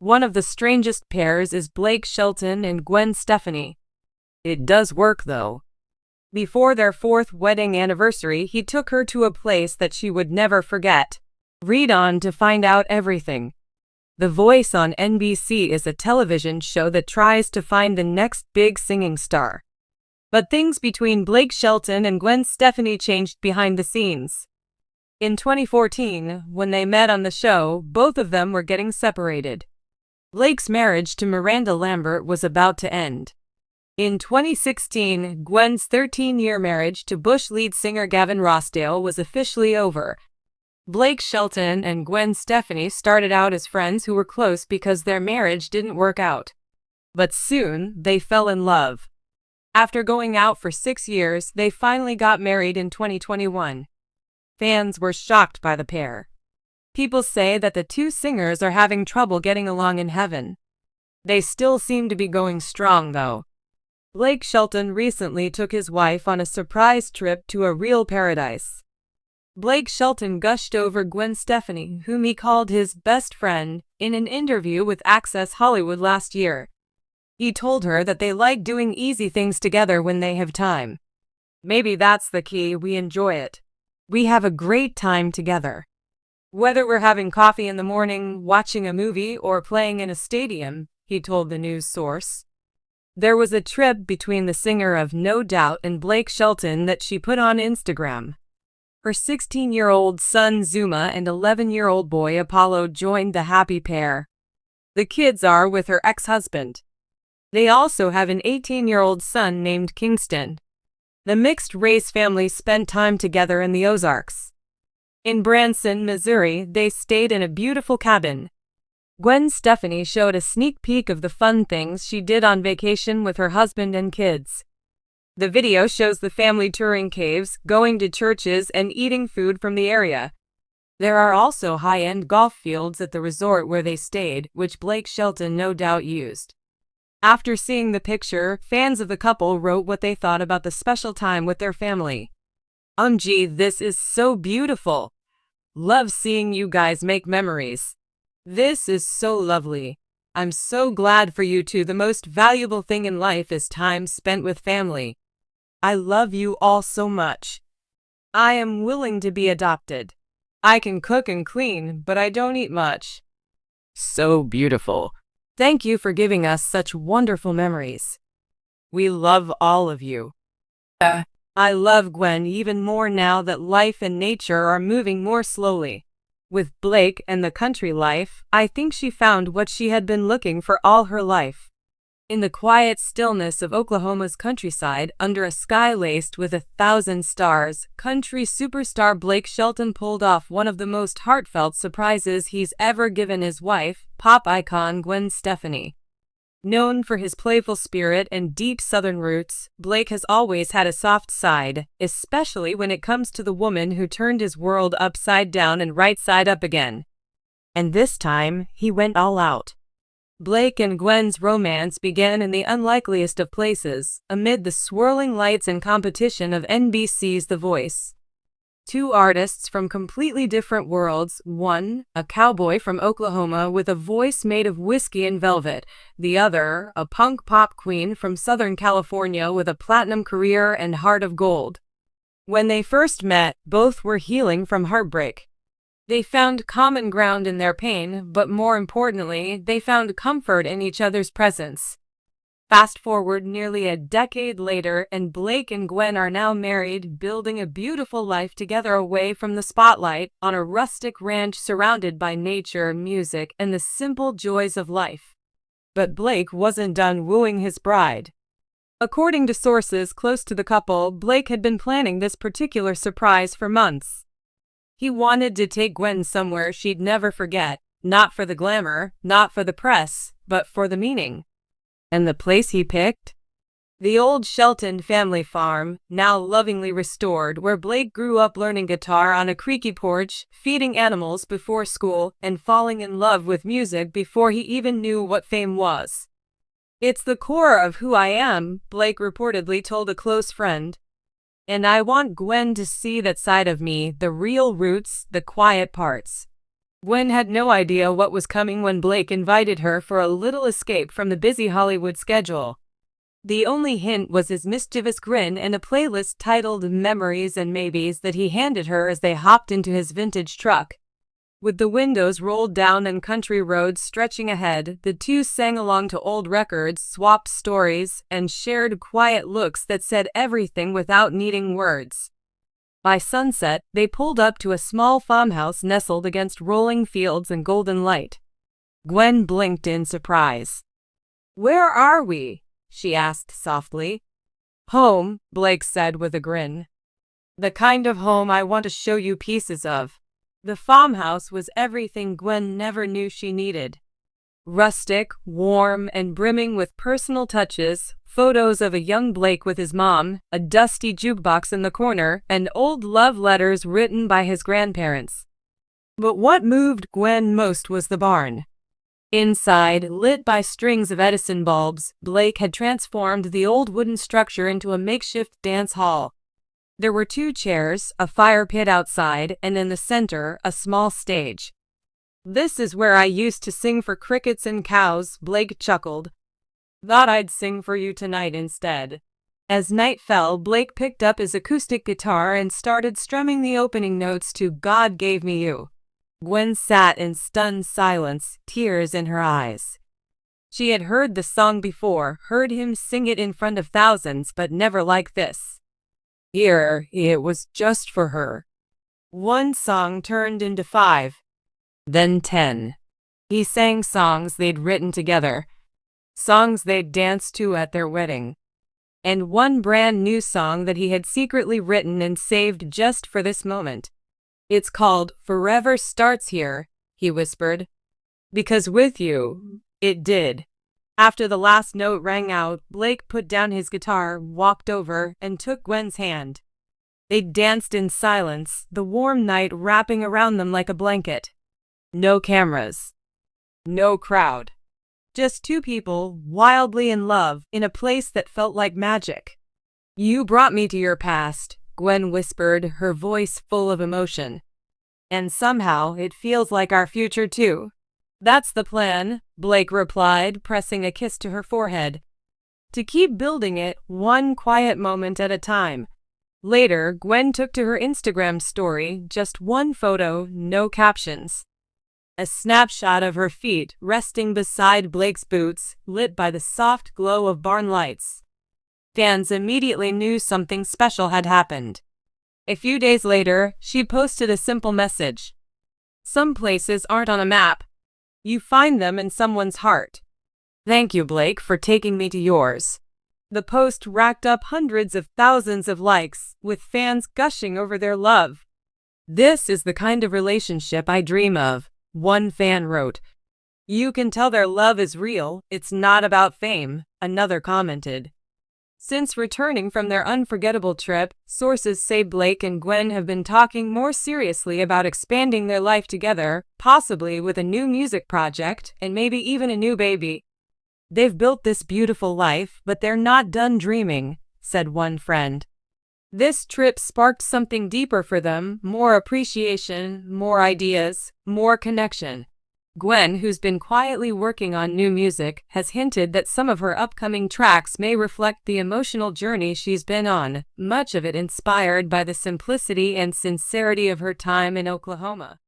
One of the strangest pairs is Blake Shelton and Gwen Stefani. It does work though. Before their 4th wedding anniversary, he took her to a place that she would never forget. Read on to find out everything. The Voice on NBC is a television show that tries to find the next big singing star. But things between Blake Shelton and Gwen Stefani changed behind the scenes. In 2014, when they met on the show, both of them were getting separated. Blake's marriage to Miranda Lambert was about to end. In 2016, Gwen's 13-year marriage to Bush lead singer Gavin Rossdale was officially over. Blake Shelton and Gwen Stefani started out as friends who were close because their marriage didn't work out. But soon, they fell in love. After going out for 6 years, they finally got married in 2021. Fans were shocked by the pair. People say that the two singers are having trouble getting along in heaven. They still seem to be going strong, though. Blake Shelton recently took his wife on a surprise trip to a real paradise. Blake Shelton gushed over Gwen Stefani, whom he called his best friend, in an interview with Access Hollywood last year. He told her that they like doing easy things together when they have time. Maybe that's the key, we enjoy it. We have a great time together. Whether we're having coffee in the morning, watching a movie, or playing in a stadium, he told the news source. There was a trip between the singer of No Doubt and Blake Shelton that she put on Instagram. Her 16-year-old son Zuma and 11-year-old boy Apollo joined the happy pair. The kids are with her ex-husband. They also have an 18-year-old son named Kingston. The mixed-race family spent time together in the Ozarks. In Branson, Missouri, they stayed in a beautiful cabin. Gwen Stefani showed a sneak peek of the fun things she did on vacation with her husband and kids. The video shows the family touring caves, going to churches, and eating food from the area. There are also high-end golf fields at the resort where they stayed, which Blake Shelton no doubt used. After seeing the picture, fans of the couple wrote what they thought about the special time with their family. Gee, this is so beautiful. Love seeing you guys make memories. This is so lovely. I'm so glad for you two. The most valuable thing in life is time spent with family. I love you all so much. I am willing to be adopted. I can cook and clean, but I don't eat much. So beautiful. Thank you for giving us such wonderful memories. We love all of you. I love Gwen even more now that life and nature are moving more slowly. With Blake and the country life, I think she found what she had been looking for all her life. In the quiet stillness of Oklahoma's countryside, under a sky laced with 1,000 stars, country superstar Blake Shelton pulled off one of the most heartfelt surprises he's ever given his wife, pop icon Gwen Stefani. Known for his playful spirit and deep Southern roots, Blake has always had a soft side, especially when it comes to the woman who turned his world upside down and right side up again. And this time, he went all out. Blake and Gwen's romance began in the unlikeliest of places, amid the swirling lights and competition of NBC's The Voice. Two artists from completely different worlds, one, a cowboy from Oklahoma with a voice made of whiskey and velvet, the other, a punk pop queen from Southern California with a platinum career and heart of gold. When they first met, both were healing from heartbreak. They found common ground in their pain, but more importantly, they found comfort in each other's presence. Fast forward nearly a decade later, and Blake and Gwen are now married, building a beautiful life together away from the spotlight, on a rustic ranch surrounded by nature, music, and the simple joys of life. But Blake wasn't done wooing his bride. According to sources close to the couple, Blake had been planning this particular surprise for months. He wanted to take Gwen somewhere she'd never forget, not for the glamour, not for the press, but for the meaning. And the place he picked? The old Shelton family farm, now lovingly restored, where Blake grew up learning guitar on a creaky porch, feeding animals before school, and falling in love with music before he even knew what fame was. It's the core of who I am, Blake reportedly told a close friend. And I want Gwen to see that side of me, the real roots, the quiet parts. Gwen had no idea what was coming when Blake invited her for a little escape from the busy Hollywood schedule. The only hint was his mischievous grin and a playlist titled Memories and Maybes that he handed her as they hopped into his vintage truck. With the windows rolled down and country roads stretching ahead, the two sang along to old records, swapped stories, and shared quiet looks that said everything without needing words. By sunset, they pulled up to a small farmhouse nestled against rolling fields and golden light. Gwen blinked in surprise. "Where are we?" she asked softly. "Home," Blake said with a grin. "The kind of home I want to show you pieces of." The farmhouse was everything Gwen never knew she needed. Rustic, warm, and brimming with personal touches, photos of a young Blake with his mom, a dusty jukebox in the corner, and old love letters written by his grandparents. But what moved Gwen most was the barn. Inside, lit by strings of Edison bulbs, Blake had transformed the old wooden structure into a makeshift dance hall. There were 2 chairs, a fire pit outside, and in the center, a small stage. "This is where I used to sing for crickets and cows," Blake chuckled. "Thought I'd sing for you tonight instead." As night fell, Blake picked up his acoustic guitar and started strumming the opening notes to God Gave Me You. Gwen sat in stunned silence, tears in her eyes. She had heard the song before, heard him sing it in front of thousands, but never like this. Here, it was just for her. 1 song turned into 5, then 10. He sang songs they'd written together, songs they'd danced to at their wedding, and 1 brand new song that he had secretly written and saved just for this moment. "It's called Forever Starts Here," he whispered. "Because with you, it did." After the last note rang out, Blake put down his guitar, walked over, and took Gwen's hand. They danced in silence, the warm night wrapping around them like a blanket. No cameras. No crowd. Just 2 people, wildly in love, in a place that felt like magic. "You brought me to your past," Gwen whispered, her voice full of emotion. "And somehow, it feels like our future too." "That's the plan," Blake replied, pressing a kiss to her forehead. "To keep building it, 1 quiet moment at a time." Later, Gwen took to her Instagram story, just 1 photo, no captions. A snapshot of her feet resting beside Blake's boots, lit by the soft glow of barn lights. Fans immediately knew something special had happened. A few days later, she posted a simple message. "Some places aren't on a map. You find them in someone's heart. Thank you, Blake, for taking me to yours." The post racked up hundreds of thousands of likes, with fans gushing over their love. "This is the kind of relationship I dream of," one fan wrote. "You can tell their love is real, it's not about fame," another commented. Since returning from their unforgettable trip, sources say Blake and Gwen have been talking more seriously about expanding their life together, possibly with a new music project, and maybe even a new baby. "They've built this beautiful life, but they're not done dreaming," said one friend. This trip sparked something deeper for them, more appreciation, more ideas, more connection. Gwen, who's been quietly working on new music, has hinted that some of her upcoming tracks may reflect the emotional journey she's been on, much of it inspired by the simplicity and sincerity of her time in Oklahoma.